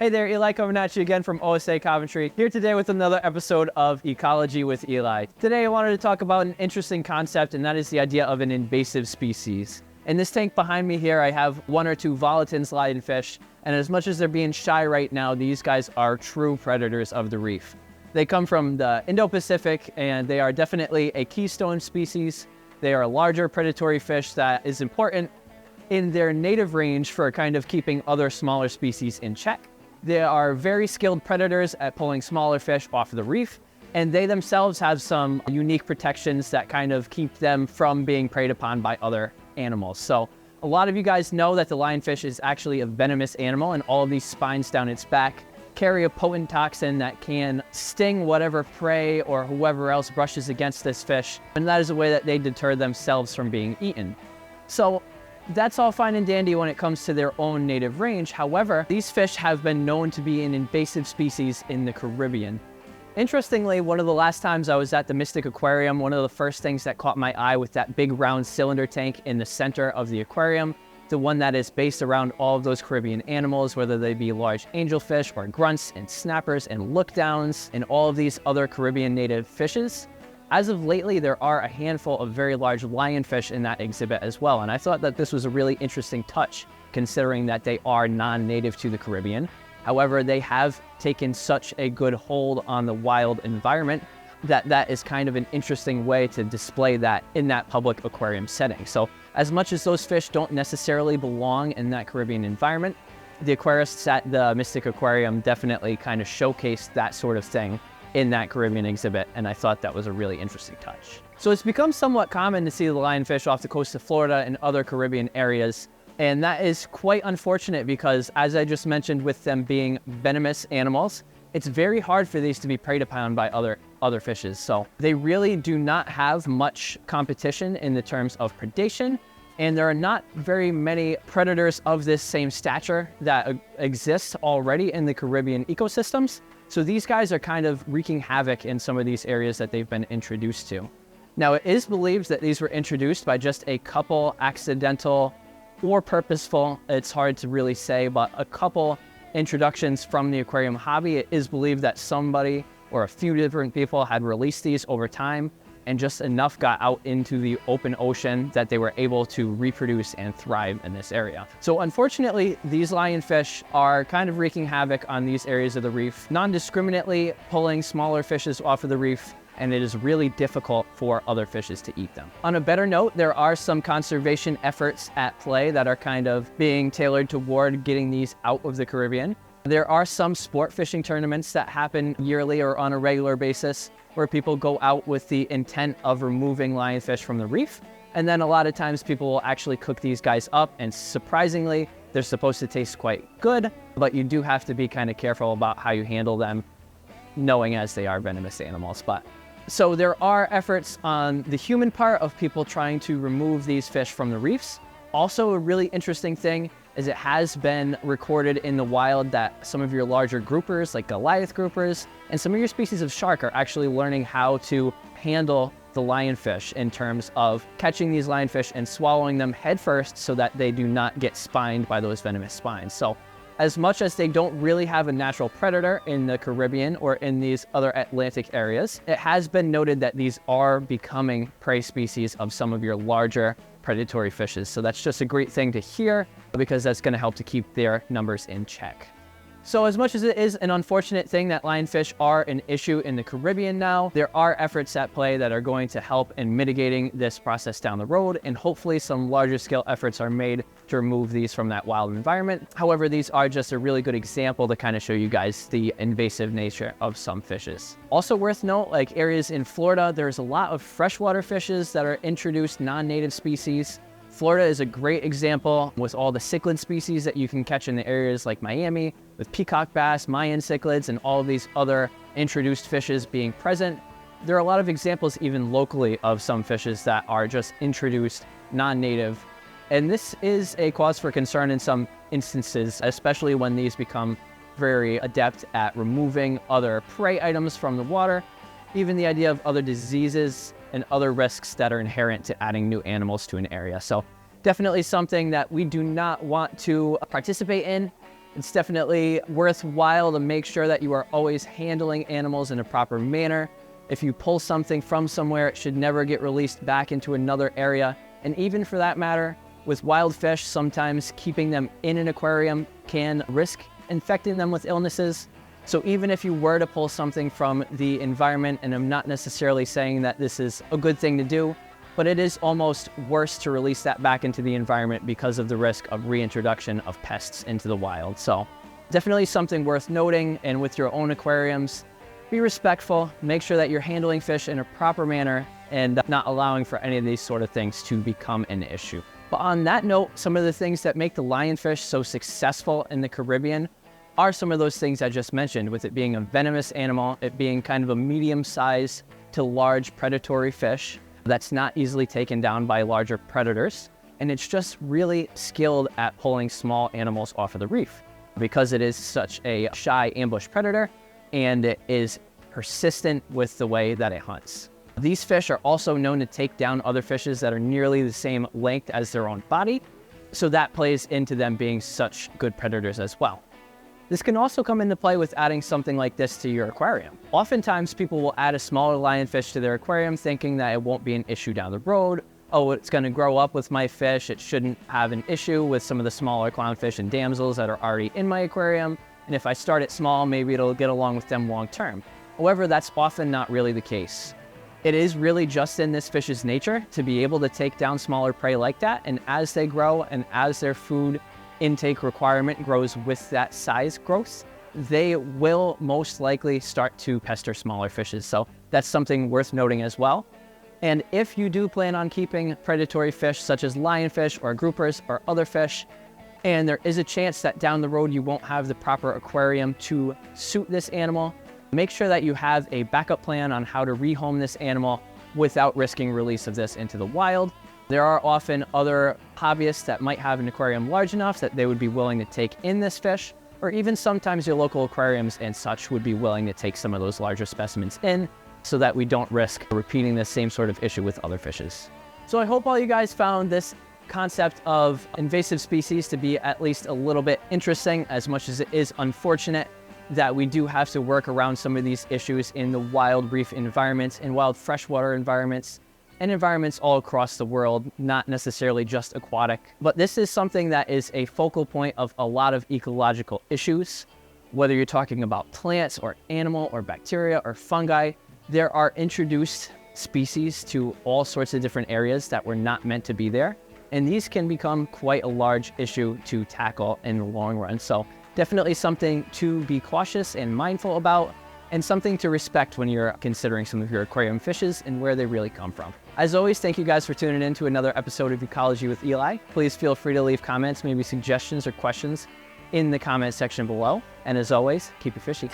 Hey there, Eli coming at you again from OSA Coventry, here today with another episode of Ecology with Eli. Today I wanted to talk about an interesting concept, and that is the idea of an invasive species. In this tank behind me here, I have one or two Volatine's lionfish, and as much as they're being shy right now, these guys are true predators of the reef. They come from the Indo-Pacific, and they are definitely a keystone species. They are a larger predatory fish that is important in their native range for kind of keeping other smaller species in check. They are very skilled predators at pulling smaller fish off of the reef, and they themselves have some unique protections that kind of keep them from being preyed upon by other animals. So a lot of you guys know that the lionfish is actually a venomous animal, and all of these spines down its back carry a potent toxin that can sting whatever prey or whoever else brushes against this fish, and that is a way that they deter themselves from being eaten. So that's all fine and dandy when it comes to their own native range. However, these fish have been known to be an invasive species in the Caribbean. Interestingly, one of the last times I was at the Mystic Aquarium, one of the first things that caught my eye with that big round cylinder tank in the center of the aquarium, the one that is based around all of those Caribbean animals, whether they be large angelfish or grunts and snappers and lookdowns and all of these other Caribbean native fishes. As of lately, there are a handful of very large lionfish in that exhibit as well, and I thought that this was a really interesting touch, considering that they are non-native to the Caribbean. However, they have taken such a good hold on the wild environment that is kind of an interesting way to display that in that public aquarium setting. So as much as those fish don't necessarily belong in that Caribbean environment, the aquarists at the Mystic Aquarium definitely kind of showcased that sort of thing in that Caribbean exhibit, and I thought that was a really interesting touch. So it's become somewhat common to see the lionfish off the coast of Florida and other Caribbean areas, and that is quite unfortunate because, as I just mentioned, with them being venomous animals, it's very hard for these to be preyed upon by other fishes. So they really do not have much competition in the terms of predation, and there are not very many predators of this same stature that exist already in the Caribbean ecosystems. So these guys are kind of wreaking havoc in some of these areas that they've been introduced to. Now, it is believed that these were introduced by just a couple accidental or purposeful, it's hard to really say, but a couple introductions from the aquarium hobby. It is believed that somebody or a few different people had released these over time, and just enough got out into the open ocean that they were able to reproduce and thrive in this area. So unfortunately, these lionfish are kind of wreaking havoc on these areas of the reef, non-discriminately pulling smaller fishes off of the reef, and it is really difficult for other fishes to eat them. On a better note, there are some conservation efforts at play that are kind of being tailored toward getting these out of the Caribbean. There are some sport fishing tournaments that happen yearly or on a regular basis where people go out with the intent of removing lionfish from the reef. And then a lot of times people will actually cook these guys up, and surprisingly, they're supposed to taste quite good, but you do have to be kind of careful about how you handle them, knowing as they are venomous animals. So there are efforts on the human part of people trying to remove these fish from the reefs. Also, a really interesting thing is it has been recorded in the wild that some of your larger groupers, like Goliath groupers, and some of your species of shark are actually learning how to handle the lionfish in terms of catching these lionfish and swallowing them headfirst so that they do not get spined by those venomous spines. So as much as they don't really have a natural predator in the Caribbean or in these other Atlantic areas, it has been noted that these are becoming prey species of some of your larger predatory fishes. So that's just a great thing to hear, because that's going to help to keep their numbers in check. So as much as it is an unfortunate thing that lionfish are an issue in the Caribbean now, there are efforts at play that are going to help in mitigating this process down the road, and hopefully some larger scale efforts are made to remove these from that wild environment. However, these are just a really good example to kind of show you guys the invasive nature of some fishes. Also worth note, like areas in Florida, there's a lot of freshwater fishes that are introduced non-native species. Florida is a great example with all the cichlid species that you can catch in the areas like Miami, with peacock bass, Mayan cichlids, and all of these other introduced fishes being present. There are a lot of examples even locally of some fishes that are just introduced non-native, and this is a cause for concern in some instances, especially when these become very adept at removing other prey items from the water, even the idea of other diseases and other risks that are inherent to adding new animals to an area. So definitely something that we do not want to participate in. It's definitely worthwhile to make sure that you are always handling animals in a proper manner. If you pull something from somewhere, it should never get released back into another area. And even for that matter, with wild fish, sometimes keeping them in an aquarium can risk infecting them with illnesses. So even if you were to pull something from the environment, and I'm not necessarily saying that this is a good thing to do, but it is almost worse to release that back into the environment because of the risk of reintroduction of pests into the wild. So definitely something worth noting. And with your own aquariums, be respectful, make sure that you're handling fish in a proper manner and not allowing for any of these sort of things to become an issue. But on that note, some of the things that make the lionfish so successful in the Caribbean are some of those things I just mentioned, with it being a venomous animal, it being kind of a medium-sized to large predatory fish that's not easily taken down by larger predators. And it's just really skilled at pulling small animals off of the reef because it is such a shy ambush predator and it is persistent with the way that it hunts. These fish are also known to take down other fishes that are nearly the same length as their own body, so that plays into them being such good predators as well. This can also come into play with adding something like this to your aquarium. Oftentimes people will add a smaller lionfish to their aquarium thinking that it won't be an issue down the road. Oh, it's going to grow up with my fish. It shouldn't have an issue with some of the smaller clownfish and damsels that are already in my aquarium. And if I start it small, maybe it'll get along with them long term. However, that's often not really the case. It is really just in this fish's nature to be able to take down smaller prey like that. And as they grow and as their food intake requirement grows with that size growth, they will most likely start to pester smaller fishes. So that's something worth noting as well. And if you do plan on keeping predatory fish such as lionfish or groupers or other fish, and there is a chance that down the road you won't have the proper aquarium to suit this animal, make sure that you have a backup plan on how to rehome this animal without risking release of this into the wild. There are often other hobbyists that might have an aquarium large enough that they would be willing to take in this fish, or even sometimes your local aquariums and such would be willing to take some of those larger specimens in so that we don't risk repeating the same sort of issue with other fishes. So I hope all you guys found this concept of invasive species to be at least a little bit interesting, as much as it is unfortunate that we do have to work around some of these issues in the wild reef environments and wild freshwater environments and environments all across the world, not necessarily just aquatic. But this is something that is a focal point of a lot of ecological issues. Whether you're talking about plants or animal or bacteria or fungi, there are introduced species to all sorts of different areas that were not meant to be there. And these can become quite a large issue to tackle in the long run. So definitely something to be cautious and mindful about, and something to respect when you're considering some of your aquarium fishes and where they really come from. As always, thank you guys for tuning in to another episode of Ecology with Eli. Please feel free to leave comments, maybe suggestions or questions in the comment section below. And as always, keep it fishy.